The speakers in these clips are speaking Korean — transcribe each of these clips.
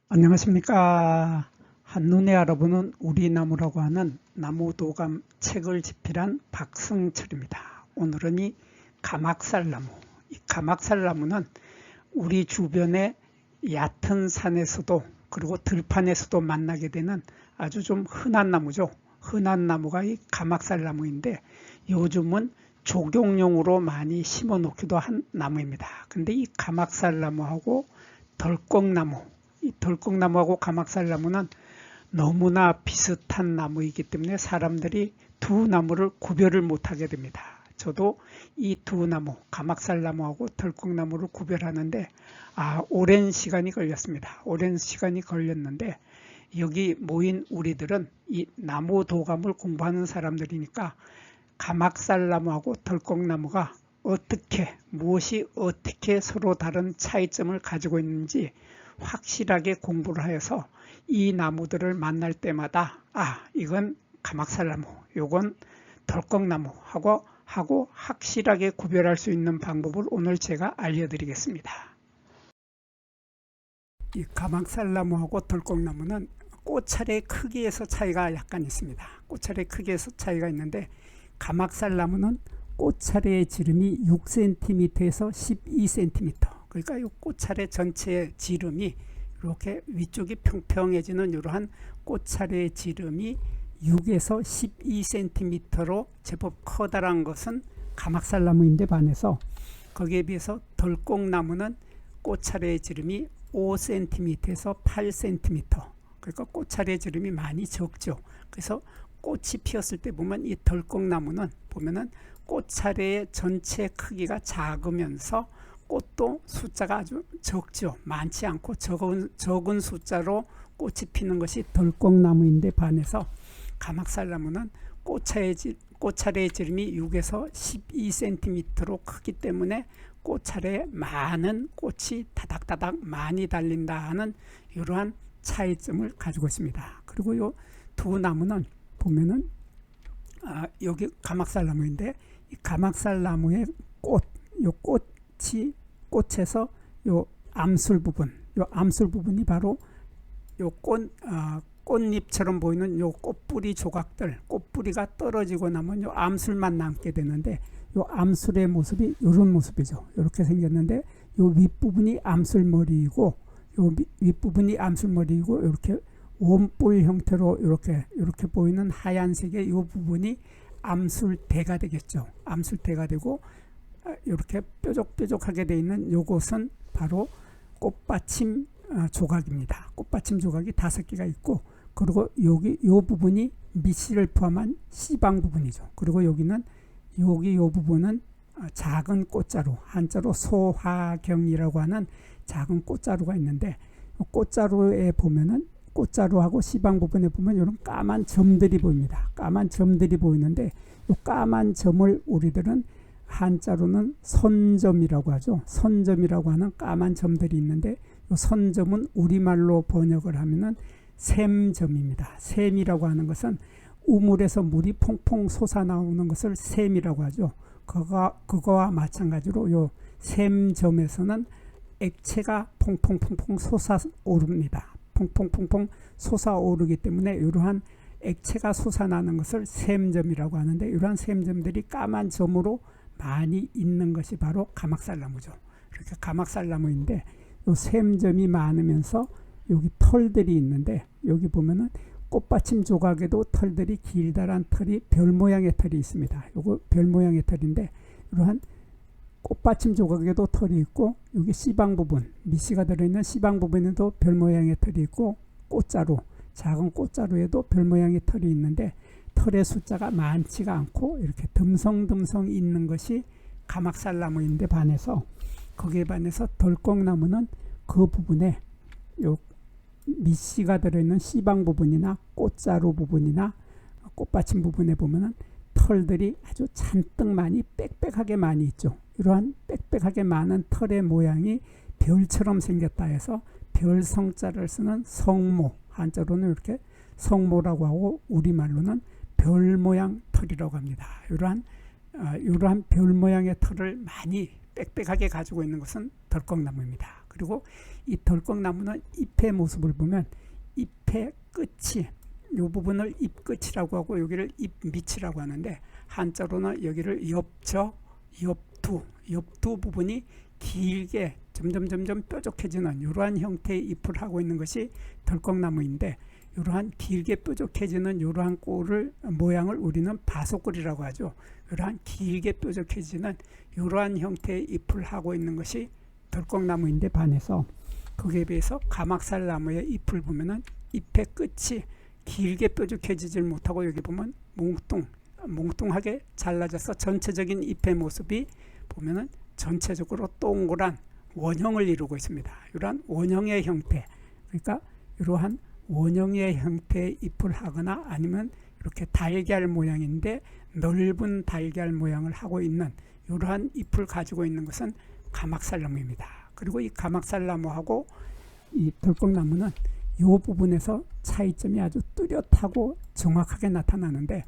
안녕하십니까. 한눈에 알아보는 우리 나무라고 하는 나무도감 책을 집필한 박승철입니다. 오늘은 이 가막살나무, 이 가막살나무는 우리 주변의 얕은 산에서도 그리고 들판에서도 만나게 되는 아주 좀 흔한 나무죠. 흔한 나무가 이 가막살나무인데 요즘은 조경용으로 많이 심어 놓기도 한 나무입니다. 근데 이 가막살나무하고 덜꺽나무, 이 덜꺽나무하고 가막살나무는 너무나 비슷한 나무이기 때문에 사람들이 두 나무를 구별을 못하게 됩니다. 저도 이 두 나무, 가막살나무하고 덜꺽나무를 구별하는데 오랜 시간이 걸렸습니다. 오랜 시간이 걸렸는데 여기 모인 우리들은 이 나무 도감을 공부하는 사람들이니까 가막살나무하고 덜꺽나무가 무엇이 어떻게 서로 다른 차이점을 가지고 있는지 확실하게 공부를 하여서 이 나무들을 만날 때마다 이건 가막살나무, 요건 덜꺽나무 하고 확실하게 구별할 수 있는 방법을 오늘 제가 알려드리겠습니다. 이 가막살나무하고 덜꺽나무는 꽃차례 크기에서 차이가 약간 있습니다. 꽃차례 크기에서 차이가 있는데 가막살나무는 꽃차례의 지름이 6cm에서 12cm, 그러니까 이 꽃차례 전체의 지름이 이렇게 위쪽이 평평해지는 이러한 꽃차례의 지름이 6에서 12cm로 제법 커다란 것은 가막살나무인데 반해서 거기에 비해서 덜꺽나무는 꽃차례의 지름이 5cm에서 8cm, 그러니까 꽃차례의 지름이 많이 적죠. 그래서 꽃이 피었을 때 보면 이 덜꺽나무는 보면은 꽃차례의 전체 크기가 작으면서 꽃도 숫자가 아주 적죠. 많지 않고 적은 숫자로 꽃이 피는 것이 덜꺽나무인데 반해서 가막살나무는 꽃차례의 지름이 6에서 12cm로 크기 때문에 꽃차례에 많은 꽃이 다닥다닥 많이 달린다 하는 이러한 차이점을 가지고 있습니다. 그리고 이 두 나무는 보면은 여기 가막살나무인데 이 가막살나무의 꽃에서 요 암술 부분이 바로 요 꽃잎처럼 보이는 요 꽃뿌리 조각들, 꽃뿌리가 떨어지고 나면 요 암술만 남게 되는데 요 암술의 모습이 이런 모습이죠. 이렇게 생겼는데 요 윗부분이 암술머리이고 이렇게 원뿔 형태로 이렇게 보이는 하얀색의 이 부분이 암술대가 되겠죠. 암술대가 되고 이렇게 뾰족뾰족하게 되어 있는 요것은 바로 꽃받침 조각입니다. 꽃받침 조각이 5개가 있고, 그리고 여기 요 부분이 밑씨를 포함한 씨방 부분이죠. 그리고 여기는 요 부분은 작은 꽃자루, 한자로 소화경이라고 하는 작은 꽃자루가 있는데, 꽃자루에 보면은 꽃자루하고 씨방 부분에 보면 이런 까만 점들이 보입니다. 까만 점들이 보이는데 이 까만 점을 우리들은 한자로는 선점이라고 하죠. 선점이라고 하는 까만 점들이 있는데 이 선점은 우리말로 번역을 하면은 샘점입니다. 샘이라고 하는 것은 우물에서 물이 퐁퐁 솟아나오는 것을 샘이라고 하죠. 그거와 마찬가지로 이 샘점에서는 액체가 퐁퐁퐁퐁 솟아오릅니다. 퐁퐁퐁퐁 솟아오르기 때문에 이러한 액체가 솟아나는 것을 샘점이라고 하는데, 이러한 샘점들이 까만 점으로 많이 있는 것이 바로 가막살나무죠. 이렇게 가막살나무인데 이 샘점이 많으면서 여기 털들이 있는데, 여기 보면은 꽃받침 조각에도 털들이 길다란 털이 별 모양의 털이 있습니다. 이거 별 모양의 털인데 이러한 꽃받침 조각에도 털이 있고, 여기 씨방 부분, 밑씨가 들어있는 씨방 부분에도 별 모양의 털이 있고, 꽃자루, 작은 꽃자루에도 별 모양의 털이 있는데 털의 숫자가 많지가 않고 이렇게 듬성듬성 있는 것이 가막살나무인데 반해서, 거기에 반해서 덜꺽나무는 그 부분에 요 밑씨가 들어있는 씨방 부분이나 꽃자루 부분이나 꽃받침 부분에 보면은 털들이 아주 잔뜩 많이 빽빽하게 많이 있죠. 이러한 빽빽하게 많은 털의 모양이 별처럼 생겼다 해서 별성자를 쓰는 성모, 한자로는 이렇게 성모라고 하고 우리말로는 별 모양 털이라고 합니다. 이러한 별 모양의 털을 많이 빽빽하게 가지고 있는 것은 덜꺽나무입니다. 그리고 이 덜컥나무는 잎의 모습을 보면 잎의 끝이 이 부분을 잎끝이라고 하고 여기를 잎밑이라고 하는데 한자로는 여기를 엽저, 엽두 부분이 길게 점점 뾰족해지는 이러한 형태의 잎을 하고 있는 것이 덜컥나무인데 이러한 길게 뾰족해지는 이러한 꼴을 모양을 우리는 바속꼴이라고 하죠. 이러한 길게 뾰족해지는 이러한 형태의 잎을 하고 있는 것이 덜컥나무인데 반해서 거기에 비해서 가막살나무의 잎을 보면은 잎의 끝이 길게 뾰족해지질 못하고 여기 보면 몽뚱하게 잘라져서 전체적인 잎의 모습이 보면은 전체적으로 동그란 원형을 이루고 있습니다. 이러한 원형의 형태, 그러니까 이러한 원형의 형태의 잎을 하거나 아니면 이렇게 달걀 모양인데 넓은 달걀 모양을 하고 있는 이러한 잎을 가지고 있는 것은 가막살나무입니다. 그리고 이 가막살나무하고 이 덜컥나무는 이 부분에서 차이점이 아주 뚜렷하고 정확하게 나타나는데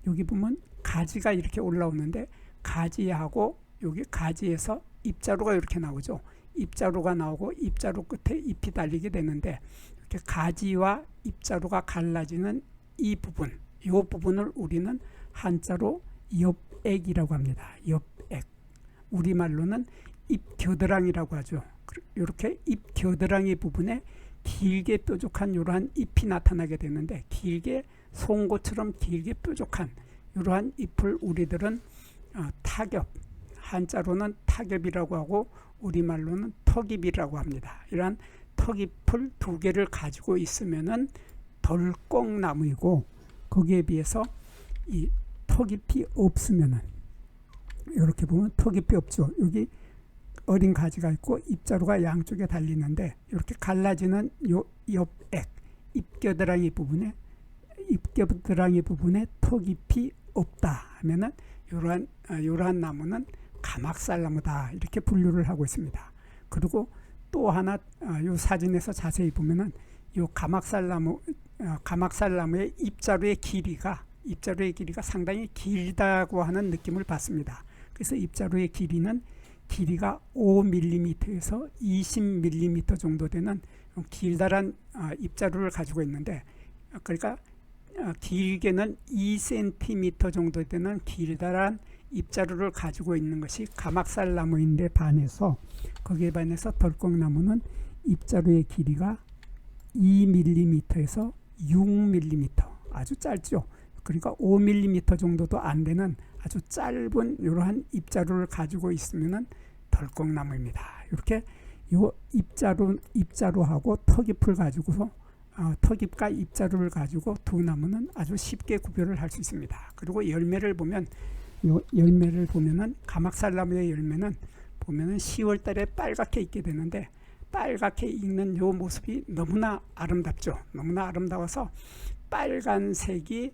여기 보면 가지가 이렇게 올라오는데 가지하고 여기 가지에서 잎자루가 이렇게 나오죠. 잎자루가 나오고 잎자루 끝에 잎이 달리게 되는데 이렇게 가지와 잎자루가 갈라지는 이 부분을 우리는 한자로 엽액이라고 합니다. 엽액. 우리말로는 잎겨드랑이라고 하죠. 이렇게 잎겨드랑이 부분에 길게 뾰족한 이러한 잎이 나타나게 되는데 길게 송곳처럼 길게 뾰족한 이러한 잎을 우리들은 타겹, 한자로는 타겹이라고 하고 우리말로는 턱잎이라고 합니다. 이러한 턱잎을 두 개를 가지고 있으면은 덜컥나무이고 거기에 비해서 이 턱잎이 없으면은 이렇게 보면 턱잎이 없죠. 여기 어린 가지가 있고 잎자루가 양쪽에 달리는데 이렇게 갈라지는 요 엽액, 잎겨드랑이 부분에 턱잎이 없다 하면은 이러한 나무는 가막살나무다 이렇게 분류를 하고 있습니다. 그리고 또 하나 이 사진에서 자세히 보면은 이 가막살나무의 잎자루의 길이가 상당히 길다고 하는 느낌을 받습니다. 그래서 잎자루의 길이가 5mm에서 20mm 정도 되는 길다란 잎자루를 가지고 있는데 그러니까 길게는 2cm 정도 되는 길다란 잎자루를 가지고 있는 것이 가막살나무인데 반해서 거기에 반해서 덜컥나무는 잎자루의 길이가 2mm에서 6mm 아주 짧죠. 그러니까 5mm 정도도 안 되는 아주 짧은 이러한 잎자루를 가지고 있으면은 덜컥나무입니다. 이렇게 요 잎자루하고 턱잎을 가지고서 턱잎과 잎자루를 가지고 두 나무는 아주 쉽게 구별을 할 수 있습니다. 그리고 열매를 보면은 가막살나무의 열매는 보면은 10월 달에 빨갛게 익게 되는데 빨갛게 익는 요 모습이 너무나 아름답죠. 너무나 아름다워서 빨간색의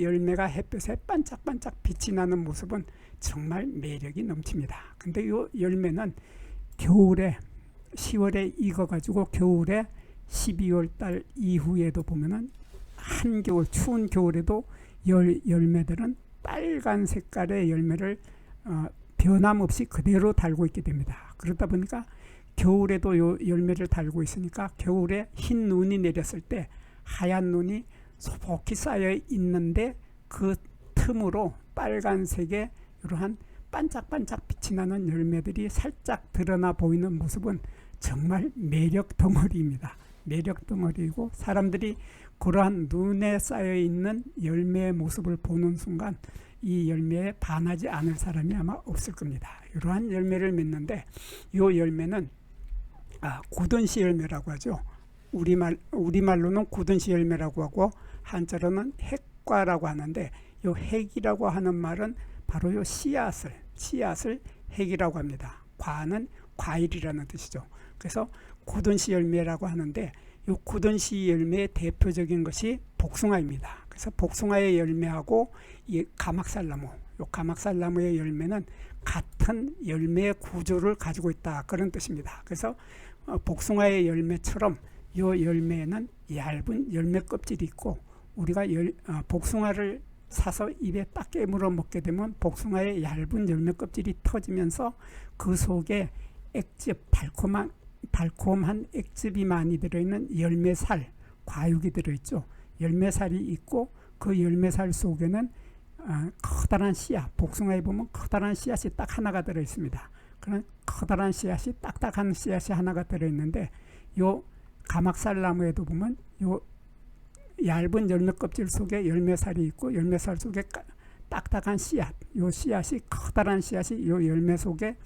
열매가 햇볕에 반짝반짝 빛이 나는 모습은 정말 매력이 넘칩니다. 근데 이 열매는 겨울에 10월에 익어가지고 겨울에 12월 달 이후에도 보면은 한겨울 추운 겨울에도 열매들은 빨간 색깔의 열매를 변함없이 그대로 달고 있게 됩니다. 그러다 보니까 겨울에도 요 열매를 달고 있으니까 겨울에 흰 눈이 내렸을 때 하얀 눈이 소복히 쌓여 있는데 그 틈으로 빨간색의 이러한 반짝반짝 빛이 나는 열매들이 살짝 드러나 보이는 모습은 정말 매력 덩어리입니다. 매력 덩어리이고 사람들이 그러한 눈에 쌓여 있는 열매의 모습을 보는 순간 이 열매에 반하지 않을 사람이 아마 없을 겁니다. 이러한 열매를 맺는데 이 열매는 구든시 열매라고 하죠. 우리말로는 구든시 열매라고 하고 한자로는 핵과라고 하는데 이 핵이라고 하는 말은 바로 이 씨앗을 핵이라고 합니다. 과는 과일이라는 뜻이죠. 그래서 구든시 열매라고 하는데 이 구든시 열매의 대표적인 것이 복숭아입니다. 그래서 복숭아의 열매하고 이 가막살나무의 열매는 같은 열매의 구조를 가지고 있다 그런 뜻입니다. 그래서 복숭아의 열매처럼 이 열매에는 얇은 열매 껍질이 있고 우리가 복숭아를 사서 입에 딱 깨물어 먹게 되면 복숭아의 얇은 열매 껍질이 터지면서 그 속에 액즙, 달콤한 액즙이 많이 들어있는 열매살, 과육이 들어있죠. 열매살이 있고 그 열매살 속에는 커다란 씨앗, 복숭아에 보면 커다란 씨앗이 딱 하나가 들어있습니다. 그런 커다란 씨앗이, 딱딱한 씨앗이 하나가 들어있는데, 요 가막살나무에도 보면 요 얇은 열매 껍질 속에 열매살이 있고, 열매살 속에 딱딱한 씨앗, 요 씨앗이, 커다란 씨앗이 요 열매 속에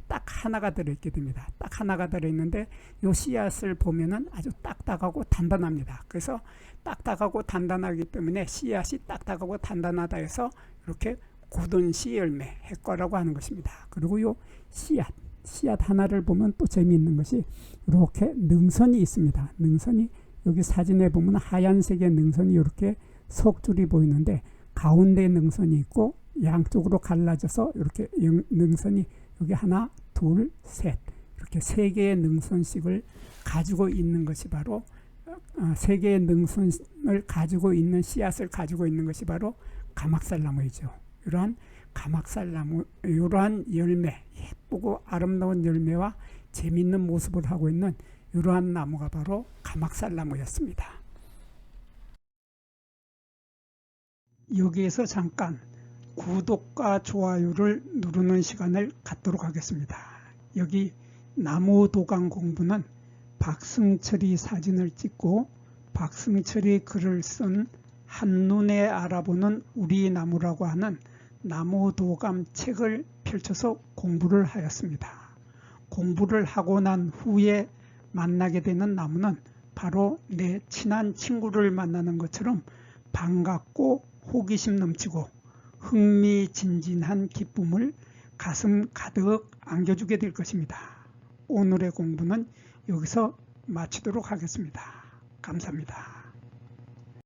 딱 하나가 들어있게 됩니다. 딱 하나가 들어있는데 요 씨앗을 보면은 아주 딱딱하고 단단합니다. 그래서 딱딱하고 단단하기 때문에 씨앗이 딱딱하고 단단하다 해서 이렇게 굳은 씨열매, 핵과라고 하는 것입니다. 그리고 요 씨앗 하나를 보면 또 재미있는 것이 이렇게 능선이 있습니다. 능선이 여기 사진에 보면 하얀색의 능선이 이렇게 석 줄이 보이는데, 가운데 능선이 있고 양쪽으로 갈라져서 이렇게 능선이 여기 하나, 둘, 셋, 이렇게 세 개의 능선씩을 가지고 있는 것이 바로 세 개의 능선을 가지고 있는 씨앗을 가지고 있는 것이 바로 가막살나무이죠. 이러한 가막살나무, 이러한 열매, 예쁘고 아름다운 열매와 재미있는 모습을 하고 있는 이러한 나무가 바로 가막살나무였습니다. 여기에서 잠깐 구독과 좋아요를 누르는 시간을 갖도록 하겠습니다. 여기 나무도감 공부는 박승철이 사진을 찍고 박승철이 글을 쓴 한눈에 알아보는 우리 나무라고 하는 나무도감 책을 펼쳐서 공부를 하였습니다. 공부를 하고 난 후에 만나게 되는 나무는 바로 내 친한 친구를 만나는 것처럼 반갑고 호기심 넘치고 흥미진진한 기쁨을 가슴 가득 안겨주게 될 것입니다. 오늘의 공부는 여기서 마치도록 하겠습니다. 감사합니다.